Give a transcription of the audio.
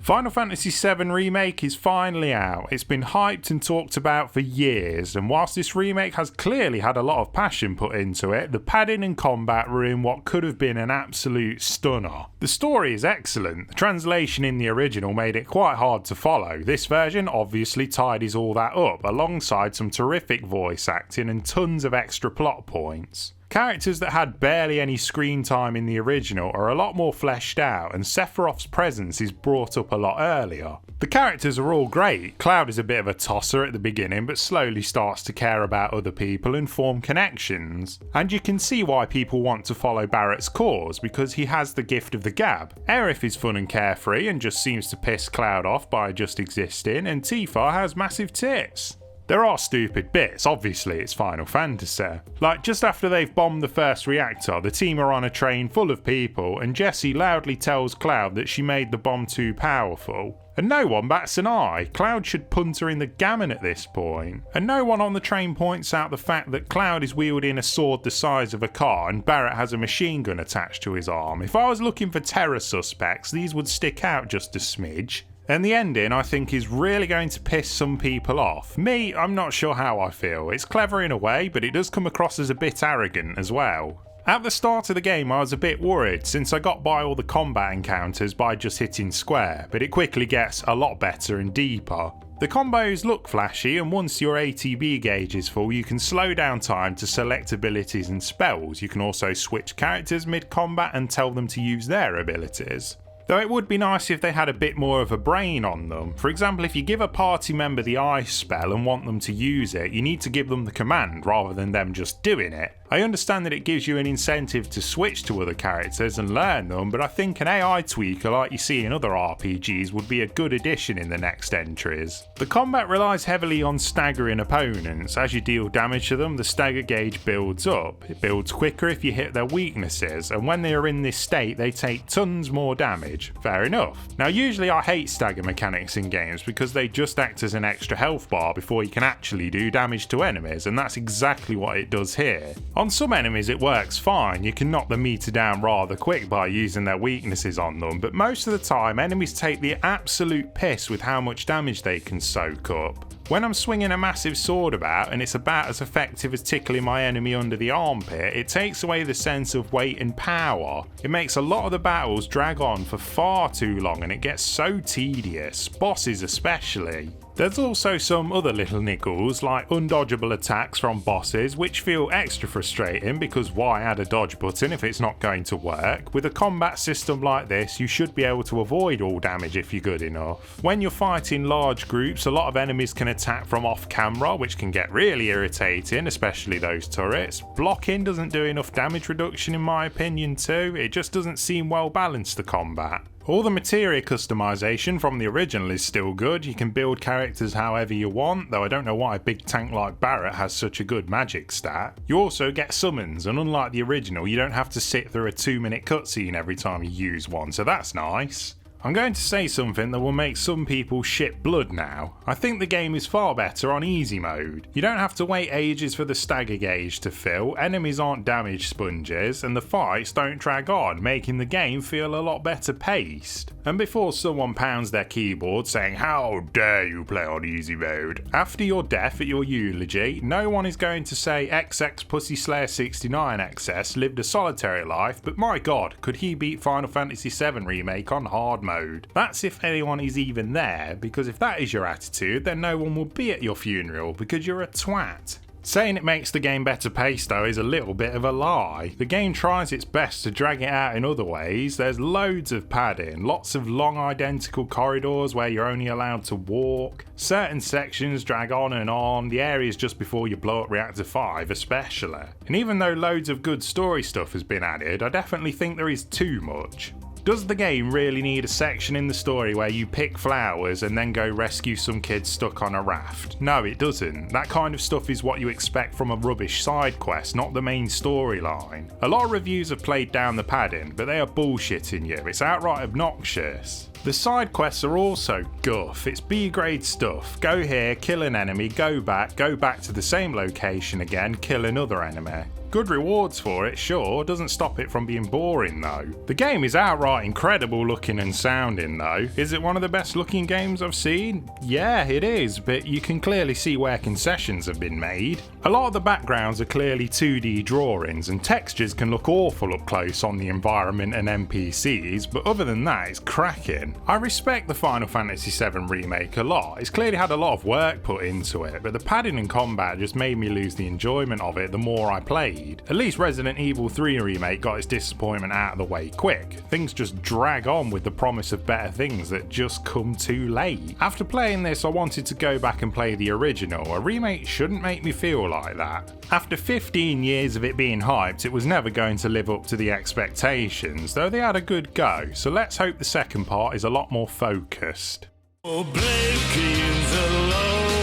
Final Fantasy VII Remake is finally out. It's been hyped and talked about for years, and whilst this remake has clearly had a lot of passion put into it, the padding and combat were in what could have been an absolute stunner. The story is excellent. The translation in the original made it quite hard to follow. This version obviously tidies all that up, alongside some terrific voice acting and tons of extra plot points. Characters that had barely any screen time in the original are a lot more fleshed out, and Sephiroth's presence is brought up a lot earlier. The characters are all great. Cloud is a bit of a tosser at the beginning, but slowly starts to care about other people and form connections. And you can see why people want to follow Barrett's cause, because he has the gift of the gab. Aerith is fun and carefree and just seems to piss Cloud off by just existing, and Tifa has massive tits. There are stupid bits, obviously it's Final Fantasy. Like just after they've bombed the first reactor, the team are on a train full of people and Jessie loudly tells Cloud that she made the bomb too powerful. And no one bats an eye. Cloud should punt her in the gammon at this point. And no one on the train points out the fact that Cloud is wielding a sword the size of a car and Barrett has a machine gun attached to his arm. If I was looking for terror suspects, these would stick out just a smidge. And the ending, I think, is really going to piss some people off. Me, I'm not sure how I feel. It's clever in a way, but it does come across as a bit arrogant as well. At the start of the game I was a bit worried, since I got by all the combat encounters by just hitting square, but it quickly gets a lot better and deeper. The combos look flashy, and once your ATB gauge is full you can slow down time to select abilities and spells. You can also switch characters mid-combat and tell them to use their abilities. Though it would be nice if they had a bit more of a brain on them. For example, if you give a party member the ice spell and want them to use it, you need to give them the command rather than them just doing it. I understand that it gives you an incentive to switch to other characters and learn them, but I think an AI tweaker like you see in other RPGs would be a good addition in the next entries. The combat relies heavily on staggering opponents. As you deal damage to them, the stagger gauge builds up. It builds quicker if you hit their weaknesses, and when they are in this state they take tons more damage. Fair enough. Now usually I hate stagger mechanics in games because they just act as an extra health bar before you can actually do damage to enemies, and that's exactly what it does here. On some enemies it works fine, you can knock the meter down rather quick by using their weaknesses on them, but most of the time enemies take the absolute piss with how much damage they can soak up. When I'm swinging a massive sword about and it's about as effective as tickling my enemy under the armpit, it takes away the sense of weight and power. It makes a lot of the battles drag on for far too long and it gets so tedious, bosses especially. There's also some other little niggles like undodgeable attacks from bosses which feel extra frustrating because why add a dodge button if it's not going to work? With a combat system like this you should be able to avoid all damage if you're good enough. When you're fighting large groups a lot of enemies can attack from off camera which can get really irritating, especially those turrets. Blocking doesn't do enough damage reduction in my opinion too, it just doesn't seem well balanced the combat. All the materia customization from the original is still good, you can build characters however you want, though I don't know why a big tank like Barrett has such a good magic stat. You also get summons, and unlike the original you don't have to sit through a 2-minute cutscene every time you use one, so that's nice. I'm going to say something that will make some people shit blood now. I think the game is far better on easy mode. You don't have to wait ages for the stagger gauge to fill, enemies aren't damage sponges, and the fights don't drag on, making the game feel a lot better paced. And before someone pounds their keyboard saying how dare you play on easy mode, after your death at your eulogy, no one is going to say XX Pussy Slayer 69XS lived a solitary life, but my god, could he beat Final Fantasy VII Remake on hard mode? That's if anyone is even there, because if that is your attitude then no one will be at your funeral because you're a twat. Saying it makes the game better paced though is a little bit of a lie. The game tries its best to drag it out in other ways. There's loads of padding, lots of long identical corridors where you're only allowed to walk. Certain sections drag on, the areas just before you blow up Reactor 5 especially. And even though loads of good story stuff has been added, I definitely think there is too much. Does the game really need a section in the story where you pick flowers and then go rescue some kids stuck on a raft? No, it doesn't. That kind of stuff is what you expect from a rubbish side quest, not the main storyline. A lot of reviews have played down the padding, but they are bullshitting you. It's outright obnoxious. The side quests are also guff, it's B-grade stuff. Go here, kill an enemy, go back to the same location again, kill another enemy. Good rewards for it, sure, doesn't stop it from being boring though. The game is outright incredible looking and sounding though. Is it one of the best looking games I've seen? Yeah, it is, but you can clearly see where concessions have been made. A lot of the backgrounds are clearly 2D drawings, and textures can look awful up close on the environment and NPCs, but other than that, it's cracking. I respect the Final Fantasy VII Remake a lot. It's clearly had a lot of work put into it, but the padding and combat just made me lose the enjoyment of it the more I played. At least Resident Evil 3 Remake got its disappointment out of the way quick. Things just drag on with the promise of better things that just come too late. After playing this, I wanted to go back and play the original. A remake shouldn't make me feel like that. After 15 years of it being hyped, it was never going to live up to the expectations, though they had a good go, so let's hope the second part is a lot more focused. Oblivions alone.